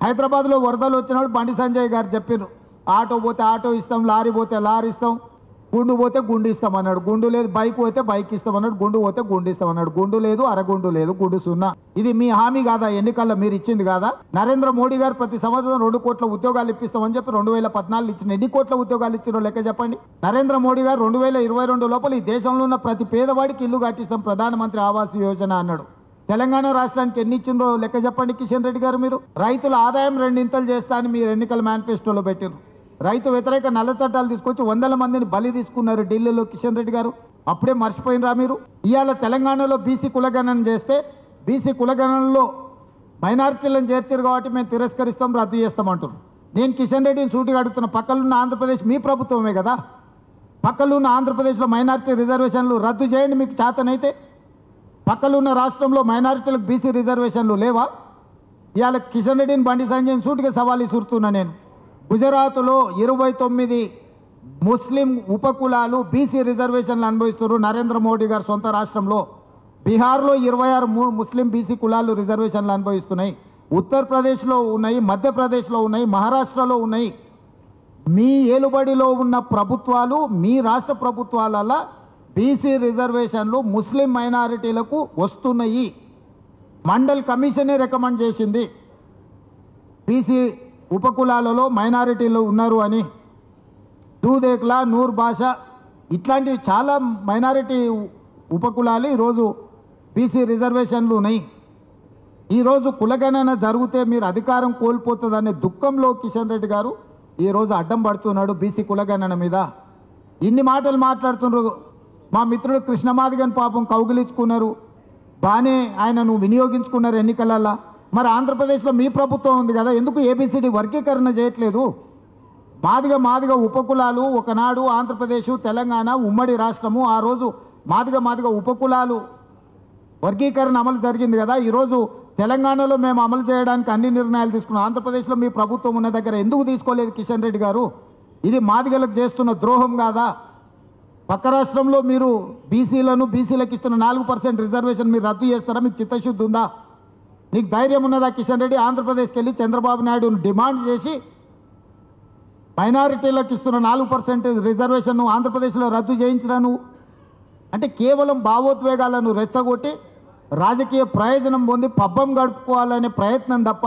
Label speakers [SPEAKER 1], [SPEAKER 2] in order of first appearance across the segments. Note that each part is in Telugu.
[SPEAKER 1] హైదరాబాద్లో వరదలు వచ్చినప్పుడు బండి సంజయ్ గారు చెప్పారు, ఆటో పోతే ఆటో ఇస్తాం, లారీ పోతే లారీ ఇస్తాం, గుండు పోతే గుండు ఇస్తాం అన్నాడు. గుండు లేదు. బైక్ పోతే బైక్ ఇస్తాం అన్నాడు. గుండు పోతే గుండు ఇస్తాం అన్నాడు. గుండు లేదు, అరగుండు లేదు, గుండు సున్నా. ఇది మీ హామీ కాదా? ఎన్నికల్లో మీరు ఇచ్చింది కాదా? నరేంద్ర మోడీ గారు ప్రతి సంవత్సరం 2 కోట్ల ఉద్యోగాలు ఇప్పిస్తామని చెప్పి 2014 ఇచ్చిన ఎన్ని కోట్ల ఉద్యోగాలు ఇచ్చినో లెక్క చెప్పండి. నరేంద్ర మోడీ గారు 2022 లోపల ఈ దేశంలో ఉన్న ప్రతి పేదవాడికి ఇల్లు కట్టిస్తాం, ప్రధానమంత్రి ఆవాస్ యోజన అన్నాడు. తెలంగాణ రాష్ట్రానికి ఎన్ని ఇచ్చిందో లెక్క చెప్పండి కిషన్ రెడ్డి గారు. మీరు రైతుల ఆదాయం 2 ఇంతలు చేస్తా అని మీరు ఎన్నికల మేనిఫెస్టోలో పెట్టారు. రైతు వ్యతిరేక నల్ల చట్టాలు తీసుకొచ్చి 100 మందిని బలి తీసుకున్నారు ఢిల్లీలో కిషన్ రెడ్డి గారు. అప్పుడే మర్చిపోయినరా మీరు? ఇవాళ తెలంగాణలో బీసీ కులగణన చేస్తే బీసీ కులగణనలో మైనారిటీలను చేర్చారు కాబట్టి మేము తిరస్కరిస్తాం, రద్దు చేస్తామంటారు. నేను కిషన్ రెడ్డిని సూటిగా అడుగుతున్న, పక్కలున్న ఆంధ్రప్రదేశ్ మీ ప్రభుత్వమే కదా, పక్కలున్న ఆంధ్రప్రదేశ్లో మైనారిటీ రిజర్వేషన్లు రద్దు చేయండి మీకు చేతనైతే. పక్కలున్న రాష్ట్రంలో మైనారిటీలకు బీసీ రిజర్వేషన్లు లేవా? ఇవాళ కిషన్ రెడ్డిని బండి సంజయ్ సూటిగా సవాల్ ఇసురుతున్నా నేను. గుజరాత్లో 29 ముస్లిం ఉపకులాలు బీసీ రిజర్వేషన్లు అనుభవిస్తున్నారు నరేంద్ర మోడీ గారు సొంత రాష్ట్రంలో. బీహార్లో 26 ముస్లిం బీసీ కులాలు రిజర్వేషన్లు అనుభవిస్తున్నాయి. ఉత్తరప్రదేశ్లో ఉన్నాయి, మధ్యప్రదేశ్లో ఉన్నాయి, మహారాష్ట్రలో ఉన్నాయి. మీ ఏలుబడిలో ఉన్న ప్రభుత్వాలు, మీ రాష్ట్ర ప్రభుత్వాలలో బీసీ రిజర్వేషన్లు ముస్లిం మైనారిటీలకు వస్తున్నాయి. మండల్ కమిషనే రికమెండ్ చేసింది బీసీ ఉపకులాలలో మైనారిటీలు ఉన్నారు అని. దూదేక్లా, నూర్ భాష ఇట్లాంటివి చాలా మైనారిటీ ఉపకులాలు ఈరోజు బీసీ రిజర్వేషన్లు ఉన్నాయి. ఈరోజు కులగణన జరిగితే మీరు అధికారం కోల్పోతుందనే దుఃఖంలో కిషన్ రెడ్డి గారు ఈరోజు అడ్డం పడుతున్నాడు బీసీ కులగణన మీద. ఇన్ని మాటలు మాట్లాడుతున్నారు. మా మిత్రుడు కృష్ణమాదిగని పాపం కౌగిలించుకున్నారు, బాగానే ఆయనను వినియోగించుకున్నారు ఎన్నికలలో. మరి ఆంధ్రప్రదేశ్లో మీ ప్రభుత్వం ఉంది కదా, ఎందుకు ఏబిసిడి వర్గీకరణ చేయట్లేదు? మాదిగ ఉపకులాలు ఒకనాడు ఆంధ్రప్రదేశ్ తెలంగాణ ఉమ్మడి రాష్ట్రము, ఆ రోజు మాదిగ ఉపకులాలు వర్గీకరణ అమలు జరిగింది కదా. ఈరోజు తెలంగాణలో మేము అమలు చేయడానికి అన్ని నిర్ణయాలు తీసుకున్నాం. ఆంధ్రప్రదేశ్లో మీ ప్రభుత్వం ఉన్న దగ్గర ఎందుకు తీసుకోలేదు కిషన్ రెడ్డి గారు? ఇది మాదిగలకు చేస్తున్న ద్రోహం కాదా? పక్క రాష్ట్రంలో మీరు బీసీలకు ఇస్తున్న 4% రిజర్వేషన్ మీరు రద్దు చేస్తారా? మీకు చిత్తశుద్ధి ఉందా? నీకు ధైర్యం ఉన్నదా కిషన్ రెడ్డి? ఆంధ్రప్రదేశ్కి వెళ్ళి చంద్రబాబు నాయుడును డిమాండ్ చేసి మైనారిటీలకు ఇస్తున్న 4% రిజర్వేషన్ ఆంధ్రప్రదేశ్లో రద్దు చేయించరా నువ్వు? అంటే కేవలం భావోద్వేగాలను రెచ్చగొట్టి రాజకీయ ప్రయోజనం పొంది పబ్బం గడుపుకోవాలనే ప్రయత్నం తప్ప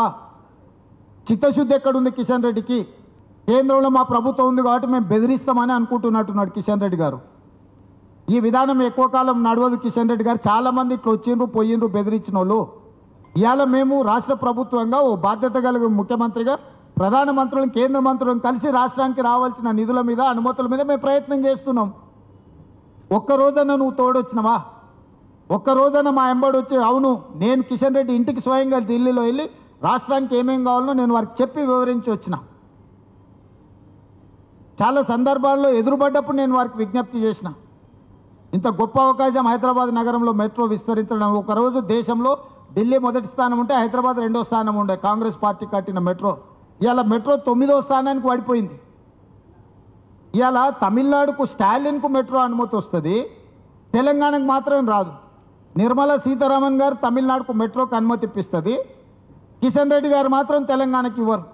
[SPEAKER 1] చిత్తశుద్ధి ఎక్కడుంది కిషన్ రెడ్డికి? కేంద్రంలో మా ప్రభుత్వం ఉంది కాబట్టి మేము బెదిరిస్తామని అనుకుంటున్నట్టున్నాడు కిషన్ రెడ్డి గారు. ఈ విధానం ఎక్కువ కాలం నడవదు కిషన్ రెడ్డి గారు. చాలామంది ఇట్లా వచ్చిండ్రు పోయిండ్రు బెదిరించిన వాళ్ళు. ఇవాళ మేము రాష్ట్ర ప్రభుత్వంగా ఓ బాధ్యత కలిగిన ముఖ్యమంత్రిగా ప్రధానమంత్రులను కేంద్ర మంత్రులను కలిసి రాష్ట్రానికి రావాల్సిన నిధుల మీద అనుమతుల మీద మేము ప్రయత్నం చేస్తున్నాం. ఒక్కరోజన్నా నువ్వు తోడొచ్చినవా? ఒక్కరోజన్నా మా ఎంబడి వచ్చి అవును నేను కిషన్ రెడ్డి ఇంటికి స్వయంగా ఢిల్లీలో వెళ్ళి రాష్ట్రానికి ఏమేం కావాలో నేను వారికి చెప్పి వివరించి వచ్చిన. చాలా సందర్భాల్లో ఎదురుపడ్డప్పుడు నేను వారికి విజ్ఞప్తి చేసిన. ఇంత గొప్ప అవకాశం హైదరాబాద్ నగరంలో మెట్రో విస్తరించడం. ఒకరోజు దేశంలో ఢిల్లీ మొదటి స్థానం ఉంటే హైదరాబాద్ 2వ స్థానం ఉండే కాంగ్రెస్ పార్టీ కట్టిన మెట్రో. ఇవాళ మెట్రో 9వ స్థానానికి పడిపోయింది. ఇవాళ తమిళనాడుకు స్టాలిన్కు మెట్రో అనుమతి వస్తుంది, తెలంగాణకు మాత్రం రాదు. నిర్మలా సీతారామన్ గారు తమిళనాడుకు మెట్రోకి అనుమతి ఇప్పిస్తుంది, కిషన్ రెడ్డి గారు మాత్రం తెలంగాణకి ఇవ్వరు.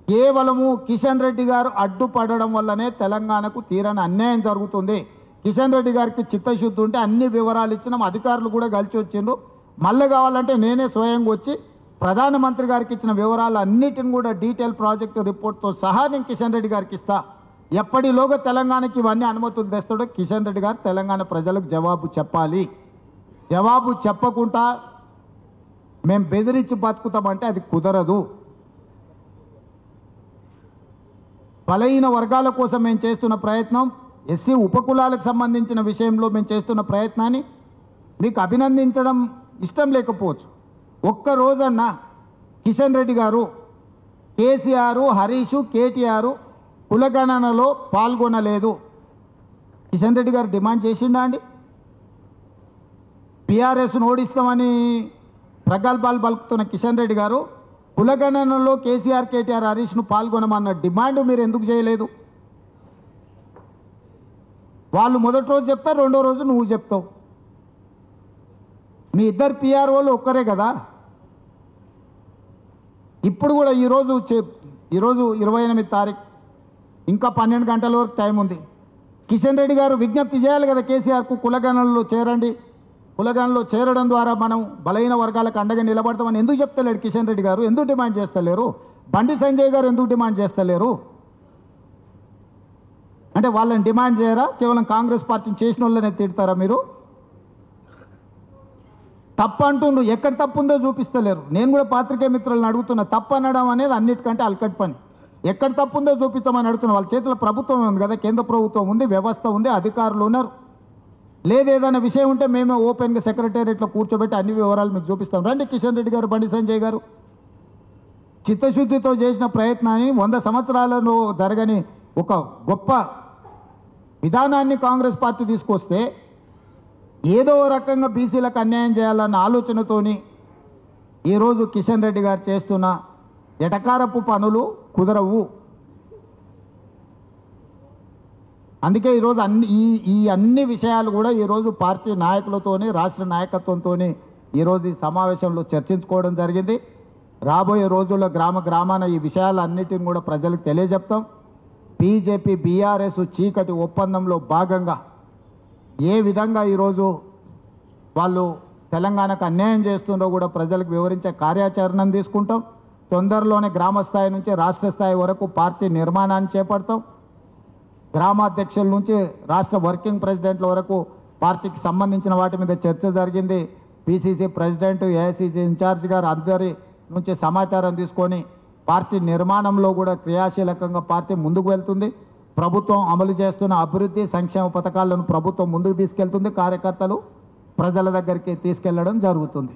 [SPEAKER 1] కేవలము కిషన్ రెడ్డి గారు అడ్డుపడడం వల్లనే తెలంగాణకు తీరని అన్యాయం జరుగుతుంది. కిషన్ రెడ్డి గారికి చిత్తశుద్ధి ఉంటే అన్ని వివరాలు ఇచ్చినాం, అధికారులు కూడా కలిసి వచ్చిండ్రు. మళ్ళీ కావాలంటే నేనే స్వయంగా వచ్చి ప్రధానమంత్రి గారికి ఇచ్చిన వివరాలు అన్నిటిని కూడా డీటెయిల్ ప్రాజెక్టు రిపోర్ట్తో సహా నేను కిషన్ రెడ్డి గారికి ఇస్తా. ఎప్పటిలోగా తెలంగాణకి ఇవన్నీ అనుమతులు తెస్తాడో కిషన్ రెడ్డి గారు తెలంగాణ ప్రజలకు జవాబు చెప్పాలి. జవాబు చెప్పకుండా మేము బెదిరించి బతుకుతామంటే అది కుదరదు. బలహీన వర్గాల కోసం మేము చేస్తున్న ప్రయత్నం, ఎస్సీ ఉపకులాలకు సంబంధించిన విషయంలో మేము చేస్తున్న ప్రయత్నాన్ని మీకు అభినందించడం ఇష్టం లేకపోవచ్చు. ఒక్కరోజన్నా కిషన్ రెడ్డి గారు, కేసీఆర్, హరీష్, కేటీఆర్ కులగణనలో పాల్గొనలేదు. కిషన్ రెడ్డి గారు డిమాండ్ చేసిండా అండి? బీఆర్ఎస్ను ఓడిస్తామని ప్రగల్భాలు పలుకుతున్న కిషన్ రెడ్డి గారు కులగణనలో కేసీఆర్, కేటీఆర్, హరీష్ను పాల్గొనమన్న డిమాండ్ మీరు ఎందుకు చేయలేదు? వాళ్ళు మొదటి రోజు చెప్తారు, రెండో రోజు నువ్వు చెప్తావు. మీ ఇద్దరు పిఆర్ఓలు ఒక్కరే కదా. ఇప్పుడు కూడా ఈరోజు 28 తారీఖు ఇంకా 12 గంటల వరకు టైం ఉంది. కిషన్ రెడ్డి గారు విజ్ఞప్తి చేయాలి కదా కేసీఆర్కు, కులగణనలో చేరండి, కులగణనలో చేరడం ద్వారా మనం బలహీన వర్గాలకు అండగా నిలబడతామని ఎందుకు చెప్తలేడు కిషన్ రెడ్డి గారు? ఎందుకు డిమాండ్ చేస్తలేరు? బండి సంజయ్ గారు ఎందుకు డిమాండ్ చేస్తలేరు? అంటే వాళ్ళని డిమాండ్ చేయరా? కేవలం కాంగ్రెస్ పార్టీని చేసిన వాళ్ళనే తిడతారా మీరు? తప్పు అంటుండ్రు, ఎక్కడ తప్పు ఉందో చూపిస్తలేరు. నేను కూడా పాత్రికేయ మిత్రులను అడుగుతున్నా, తప్పు అనడం అనేది అన్నిటికంటే అల్కట్ పని. ఎక్కడ తప్పు ఉందో చూపించమని అడుగుతున్నా. వాళ్ళ చేతిలో ప్రభుత్వం ఉంది కదా, కేంద్ర ప్రభుత్వం ఉంది, వ్యవస్థ ఉంది, అధికారులు ఉన్నారు. లేదు ఏదైనా విషయం ఉంటే మేమే ఓపెన్గా సెక్రటేరియట్లో కూర్చోబెట్టి అన్ని వివరాలు మీకు చూపిస్తాం. రండి కిషన్ రెడ్డి గారు, బండి సంజయ్ గారు. చిత్తశుద్ధితో చేసిన ప్రయత్నాన్ని 100 సంవత్సరాలలో జరగని ఒక గొప్ప విధానాన్ని కాంగ్రెస్ పార్టీ తీసుకొస్తే ఏదో రకంగా బీసీలకు అన్యాయం చేయాలన్న ఆలోచనతోని ఈరోజు కిషన్ రెడ్డి గారు చేస్తున్న ఎటకారపు పనులు కుదరవు. అందుకే ఈరోజు అన్ని విషయాలు కూడా ఈరోజు పార్టీ నాయకులతోని, రాష్ట్ర నాయకత్వంతో ఈరోజు ఈ సమావేశంలో చర్చించుకోవడం జరిగింది. రాబోయే రోజుల్లో గ్రామాన ఈ విషయాలన్నిటిని కూడా ప్రజలకు తెలియజెప్తాం. బీజేపీ బీఆర్ఎస్ చీకటి ఒప్పందంలో భాగంగా ఏ విధంగా ఈరోజు వాళ్ళు తెలంగాణకు అన్యాయం చేస్తుండో కూడా ప్రజలకు వివరించే కార్యాచరణను తీసుకుంటాం. తొందరలోనే గ్రామ స్థాయి నుంచి రాష్ట్ర స్థాయి వరకు పార్టీ నిర్మాణాన్ని చేపడతాం. గ్రామాధ్యక్షుల నుంచి రాష్ట్ర వర్కింగ్ ప్రెసిడెంట్ల వరకు పార్టీకి సంబంధించిన వాటి మీద చర్చ జరిగింది. పిసిసి ప్రెసిడెంట్, ఏఐసిసి ఇన్ఛార్జ్ గారు అందరి నుంచి సమాచారం తీసుకొని పార్టీ నిర్మాణంలో కూడా క్రియాశీలకంగా పార్టీ ముందుకు వెళ్తుంది. ప్రభుత్వం అమలు చేస్తున్న అభివృద్ధి సంక్షేమ పథకాలను ప్రభుత్వం ముందుకు తీసుకెళ్తుంది. కార్యకర్తలు ప్రజల దగ్గరికి తీసుకెళ్లడం జరుగుతుంది.